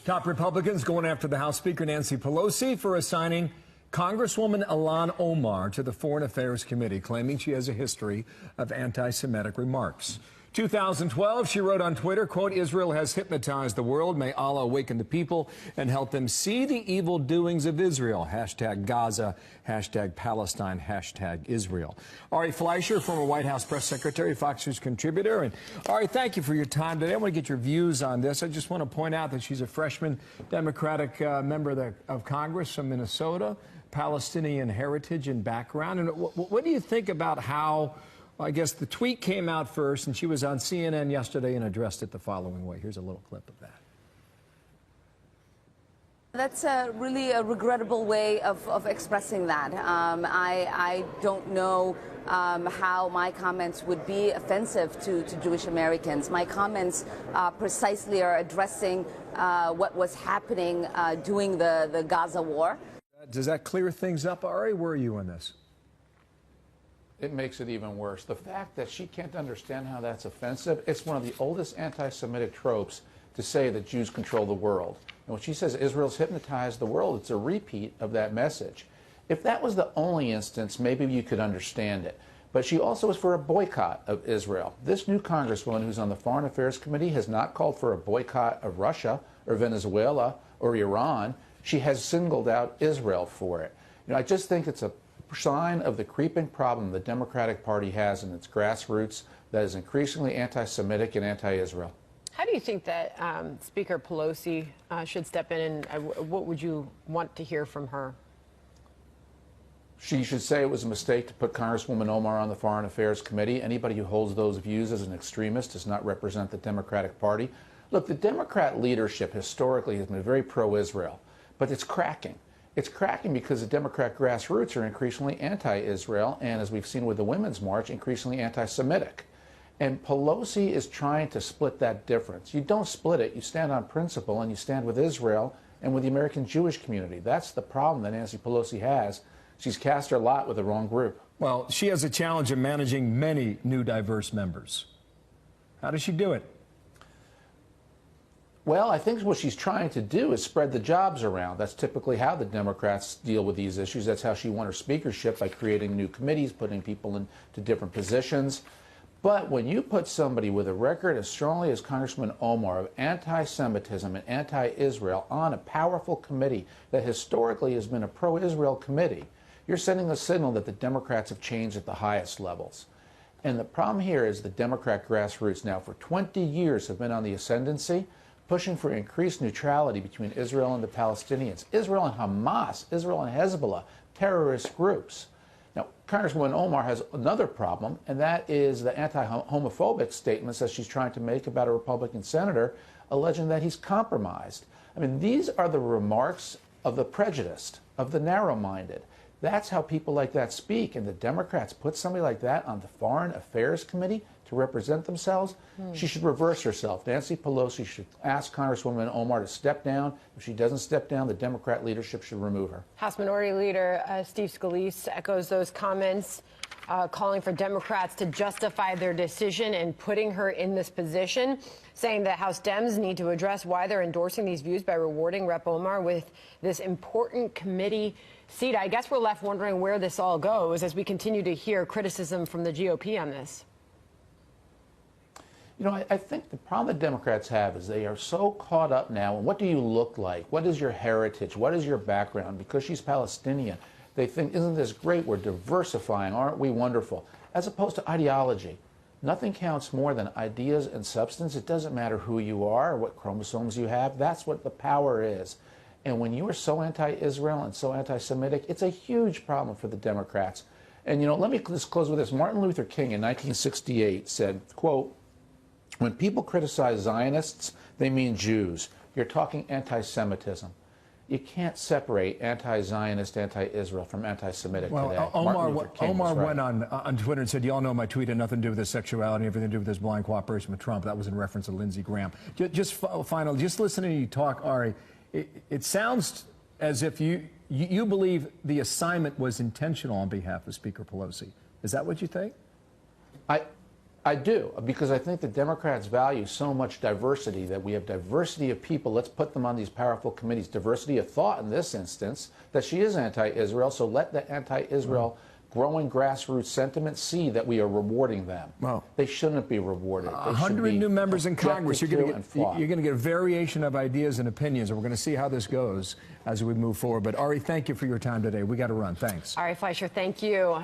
Top Republicans going after the House Speaker Nancy Pelosi for assigning Congresswoman Ilhan Omar to the Foreign Affairs Committee, claiming she has a history of anti-Semitic remarks. 2012, she wrote on Twitter, quote, "Israel has hypnotized the world. May Allah awaken the people and help them see the evil doings of Israel. Hashtag Gaza, hashtag Palestine, hashtag Israel." Ari Fleischer, former White House press secretary, Fox News contributor. And Ari, thank you for your time today. I want to get your views on this. I just want to point out that she's a freshman Democratic member of Congress from Minnesota, Palestinian heritage and background. And what do you think about how, I guess the tweet came out first, and she was on CNN yesterday and addressed it the following way? Here's a little clip of that. That's really a regrettable way of expressing that. I don't know how my comments would be offensive to Jewish Americans. My comments precisely are addressing what was happening during the Gaza war. Does that clear things up, Ari? Where are you on this? It makes it even worse. The fact that she can't understand how that's offensive, it's one of the oldest anti-Semitic tropes to say that Jews control the world. And when she says Israel's hypnotized the world, it's a repeat of that message. If that was the only instance, maybe you could understand it. But she also is for a boycott of Israel. This new congresswoman who's on the Foreign Affairs Committee has not called for a boycott of Russia or Venezuela or Iran. She has singled out Israel for it. You know, I just think it's a sign of the creeping problem the Democratic Party has in its grassroots that is increasingly anti-Semitic and anti-Israel. How do you think that Speaker Pelosi should step in, and what would you want to hear from her? She should say it was a mistake to put Congresswoman Omar on the Foreign Affairs Committee. Anybody who holds those views as an extremist does not represent the Democratic Party. Look, the Democrat leadership historically has been very pro-Israel, but it's cracking. It's cracking because the Democrat grassroots are increasingly anti-Israel, and as we've seen with the Women's March, increasingly anti-Semitic. And Pelosi is trying to split that difference. You don't split it. You stand on principle, and you stand with Israel and with the American Jewish community. That's the problem that Nancy Pelosi has. She's cast her lot with the wrong group. Well, she has a challenge of managing many new diverse members. How does she do it? Well, I think what she's trying to do is spread the jobs around. That's typically how the Democrats deal with these issues. That's how she won her speakership, by creating new committees, putting people into different positions. But when you put somebody with a record as strongly as Congressman Omar of anti-Semitism and anti-Israel on a powerful committee that historically has been a pro-Israel committee, you're sending a signal that the Democrats have changed at the highest levels. And the problem here is the Democrat grassroots now for 20 years have been on the ascendancy, pushing for increased neutrality between Israel and the Palestinians, Israel and Hamas, Israel and Hezbollah, terrorist groups. Now, Congresswoman Omar has another problem, and that is the anti-homophobic statements that she's trying to make about a Republican senator, alleging that he's compromised. I mean, these are the remarks of the prejudiced, of the narrow-minded. That's how people like that speak, and the Democrats put somebody like that on the Foreign Affairs Committee to represent themselves. She should reverse herself. Nancy Pelosi should ask Congresswoman Omar to step down. If she doesn't step down, the Democrat leadership should remove her. House Minority Leader Steve Scalise echoes those comments, calling for Democrats to justify their decision in putting her in this position, saying that House Dems need to address why they're endorsing these views by rewarding Rep. Omar with this important committee seat. I guess we're left wondering where this all goes as we continue to hear criticism from the GOP on this. You know, I think the problem the Democrats have is they are so caught up now in what do you look like? What is your heritage? What is your background? Because she's Palestinian, they think, isn't this great? We're diversifying. Aren't we wonderful? As opposed to ideology. Nothing counts more than ideas and substance. It doesn't matter who you are or what chromosomes you have. That's what the power is. And when you are so anti-Israel and so anti-Semitic, it's a huge problem for the Democrats. And, you know, let me just close with this. Martin Luther King in 1968 said, quote, "When people criticize Zionists, they mean Jews. You're talking anti-Semitism." You can't separate anti-Zionist, anti-Israel from anti-Semitic today. Omar went on Twitter and said, "You all know my tweet had nothing to do with his sexuality, everything to do with his blind cooperation with Trump." That was in reference to Lindsey Graham. Just listening to you talk, Ari, it sounds as if you believe the assignment was intentional on behalf of Speaker Pelosi. Is that what you think? I do, because I think the Democrats value so much diversity, that we have diversity of people. Let's put them on these powerful committees. Diversity of thought in this instance, that she is anti-Israel, so let the anti-Israel growing grassroots sentiment see that we are rewarding them. Well, they shouldn't be rewarded. 100 new members in Congress. You're going to get a variation of ideas and opinions, and we're going to see how this goes as we move forward. But Ari, thank you for your time today. We got to run. Thanks. Ari Fleischer, thank you.